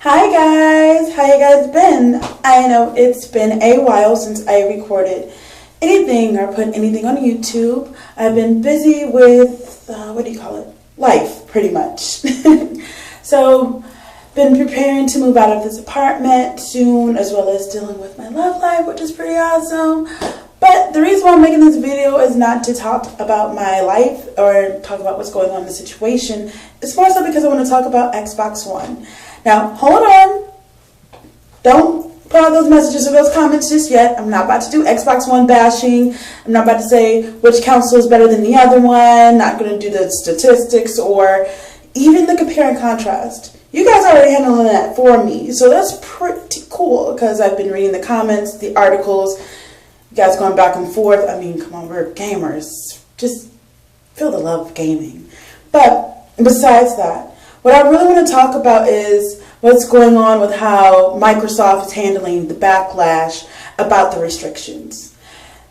Hi guys, how you guys been? I know it's been a while since I recorded anything or put anything on YouTube. I've been busy with, life, pretty much. So, been preparing to move out of this apartment soon, as well as dealing with my love life, which is pretty awesome. But the reason why I'm making this video is not to talk about my life or talk about what's going on in the situation. It's more so because I want to talk about Xbox One. Now, hold on. Don't put out those messages or those comments just yet. I'm not about to do Xbox One bashing. I'm not about to say which console is better than the other one. Not going to do the statistics or even the compare and contrast. You guys are already handling that for me. So that's pretty cool because I've been reading the comments, the articles, you guys going back and forth. I mean, come on, we're gamers. Just feel the love of gaming. But besides that, what I really want to talk about is what's going on with how Microsoft is handling the backlash about the restrictions.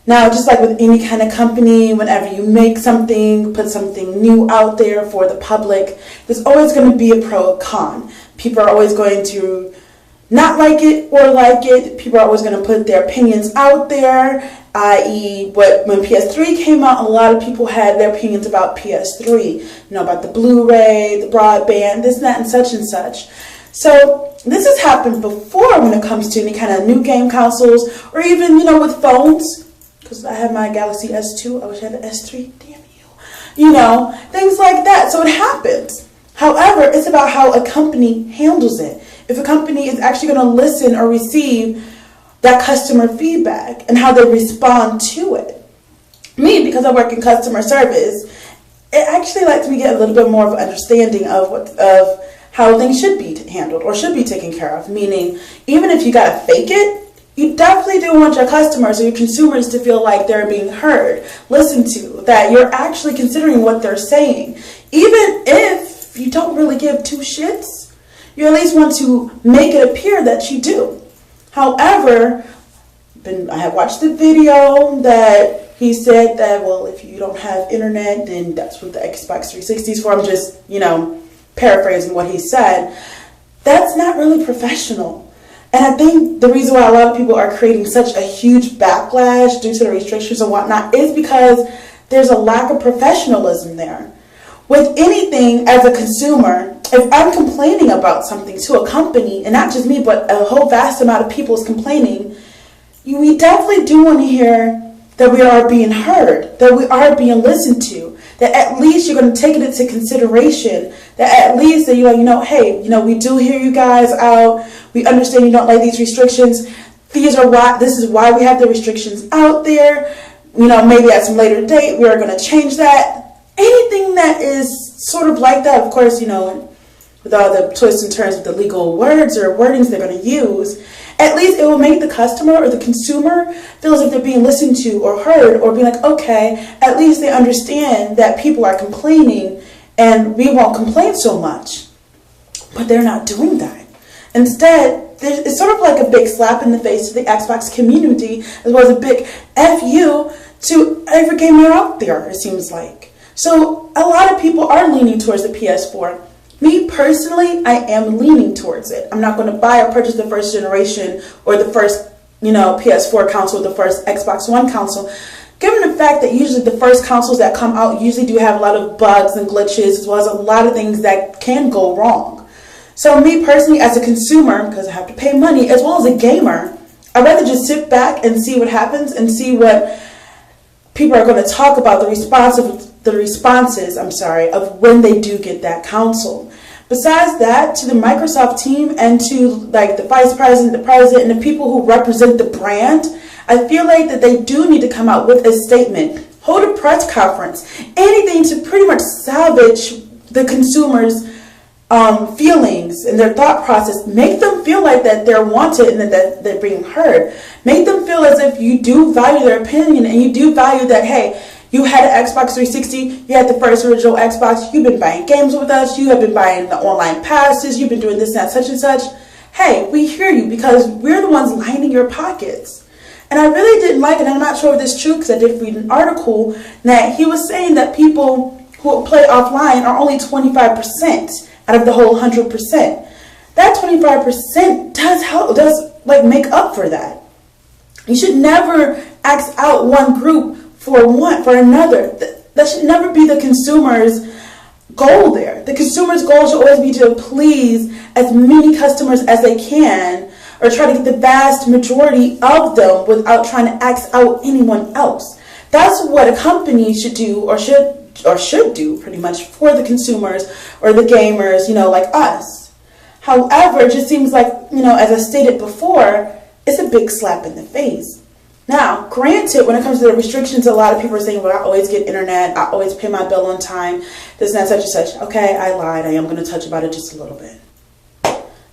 Now, just like with any kind of company, whenever you make something, put something new out there for the public, there's always going to be a pro and con. People are always going to not like it or like it. People are always going to put their opinions out there, i.e. when PS3 came out, a lot of people had their opinions about PS3, about the Blu-ray, the broadband, this, that, and such and such. So this has happened before when it comes to any kind of new game consoles or even, with phones, because I have my Galaxy S2, I wish I had the S3, damn you, things like that. So it happens. However, it's about how a company handles it. If a company is actually going to listen or receive that customer feedback and how they respond to it. Me, because I work in customer service, it actually lets me get a little bit more of an understanding of how things should be handled or should be taken care of. Meaning, even if you got to fake it, you definitely do want your customers or your consumers to feel like they're being heard, listened to, that you're actually considering what they're saying. Even if you don't really give two shits, you at least want to make it appear that you do. However, I have watched the video that he said that, well, if you don't have internet, then that's what the Xbox 360 is for. I'm just, paraphrasing what he said. That's not really professional. And I think the reason why a lot of people are creating such a huge backlash due to the restrictions and whatnot is because there's a lack of professionalism there. With anything as a consumer, if I'm complaining about something to a company, and not just me, but a whole vast amount of people is complaining, we definitely do want to hear that we are being heard, that we are being listened to, that at least you're going to take it into consideration, that at least that hey, we do hear you guys out, we understand you don't like these restrictions, this is why we have the restrictions out there, maybe at some later date we are going to change that. Anything that is sort of like that, of course, with all the twists and turns with the legal words or wordings they're going to use, at least it will make the customer or the consumer feel as if they're being listened to or heard or be like, okay, at least they understand that people are complaining and we won't complain so much. But they're not doing that. Instead, it's sort of like a big slap in the face to the Xbox community as well as a big F you to every gamer out there, it seems like. So a lot of people are leaning towards the PS4. Me personally, I am leaning towards it. I'm not going to buy or purchase the first generation or the first, PS4 console, the first Xbox One console. Given the fact that usually the first consoles that come out usually do have a lot of bugs and glitches as well as a lot of things that can go wrong. So me personally as a consumer, because I have to pay money, as well as a gamer, I'd rather just sit back and see what happens and see what people are going to talk about, the responses of when they do get that console. Besides that, to the Microsoft team and to the vice president, the president, and the people who represent the brand, I feel like that they do need to come out with a statement, hold a press conference, anything to pretty much salvage the consumers' feelings and their thought process. Make them feel like that they're wanted and that they're being heard. Make them feel as if you do value their opinion and you do value that, hey, you had an Xbox 360, you had the first original Xbox, you've been buying games with us, you have been buying the online passes, you've been doing this, that, such and such. Hey, we hear you because we're the ones lining your pockets. And I really didn't like it, and I'm not sure if this is true because I did read an article that he was saying that people who play offline are only 25% out of the whole 100%. that 25% does help, does like make up for that. You should never ask out one group for another. That should never be the consumer's goal there. The consumer's goal should always be to please as many customers as they can, or try to get the vast majority of them without trying to ask out anyone else. That's what a company should do, or should do pretty much, for the consumers or the gamers, like us. However, it just seems like, as I stated before, it's a big slap in the face. Now, granted, when it comes to the restrictions, a lot of people are saying, well, I always get internet, I always pay my bill on time, this and that, such and such. Okay, I lied. I am going to touch about it just a little bit.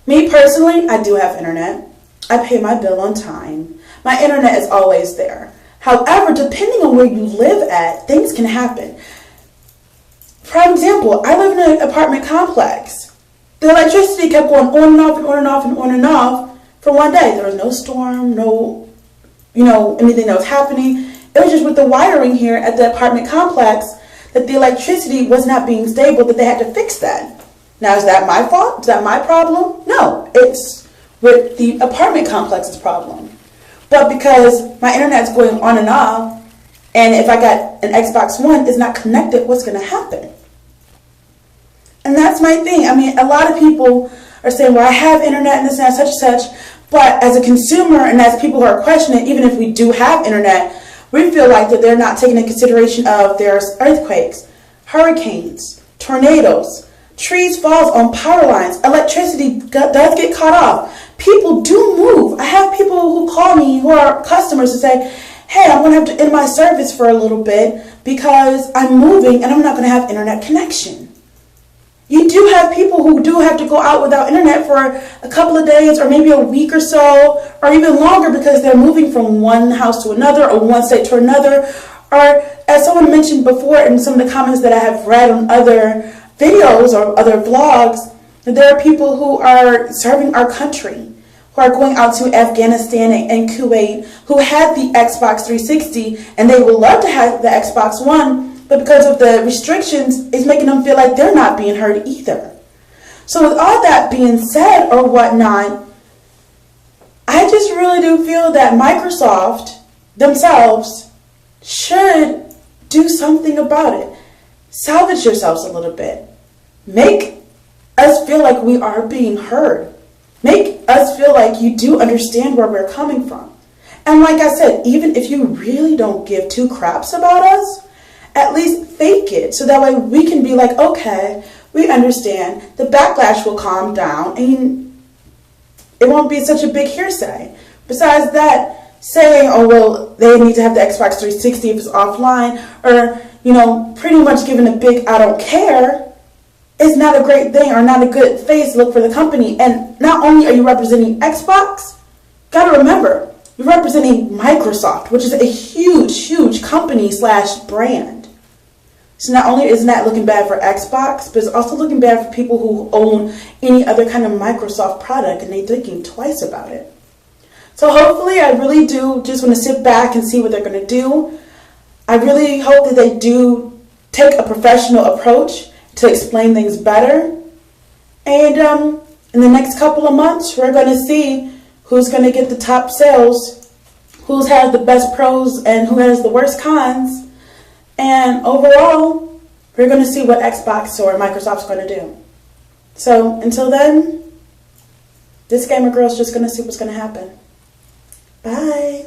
Me personally, I do have internet. I pay my bill on time. My internet is always there. However, depending on where you live at, things can happen. For example, I live in an apartment complex. The electricity kept going on and off and on and off and on and off for one day. There was no storm, no anything that was happening. It was just with the wiring here at the apartment complex that the electricity was not being stable, that they had to fix that. Now, is that my fault? Is that my problem? No, it's with the apartment complex's problem. But because my internet's going on and off, and if I got an Xbox One is not connected, what's going to happen? And that's my thing. I mean, a lot of people are saying, well, I have internet and this and that, such and such. But as a consumer and as people who are questioning, even if we do have internet, we feel like that they're not taking into consideration of there's earthquakes, hurricanes, tornadoes, trees falls on power lines, electricity does get cut off. People do move. I have people who call me who are customers and say, hey, I'm going to have to end my service for a little bit because I'm moving and I'm not going to have internet connection. You do have people who do have to go out without internet for a couple of days or maybe a week or so, or even longer, because they're moving from one house to another or one state to another. Or, as someone mentioned before in some of the comments that I have read on other videos or other vlogs, that there are people who are serving our country, who are going out to Afghanistan and Kuwait, who had the Xbox 360 and they would love to have the Xbox One, but because of the restrictions, it's making them feel like they're not being heard either. So with all that being said or whatnot, I just really do feel that Microsoft themselves should do something about it. Salvage yourselves a little bit. Make us feel like we are being heard. Make us feel like you do understand where we're coming from. And like I said, even if you really don't give two craps about us, at least fake it, so that way we can be like, okay, we understand. The backlash will calm down and it won't be such a big hearsay. Besides that, saying, oh, well, they need to have the Xbox 360 if it's offline, or, pretty much giving a big I don't care, is not a great thing or not a good face look for the company. And not only are you representing Xbox, gotta remember, you're representing Microsoft, which is a huge, huge company / brand. So not only isn't that looking bad for Xbox, but it's also looking bad for people who own any other kind of Microsoft product and they're thinking twice about it. So hopefully, I really do just want to sit back and see what they're going to do. I really hope that they do take a professional approach to explain things better. And in the next couple of months, we're going to see who's going to get the top sales, who has the best pros and who has the worst cons. And overall, we're going to see what Xbox or Microsoft's going to do. So until then, this gamer girl's just going to see what's going to happen. Bye.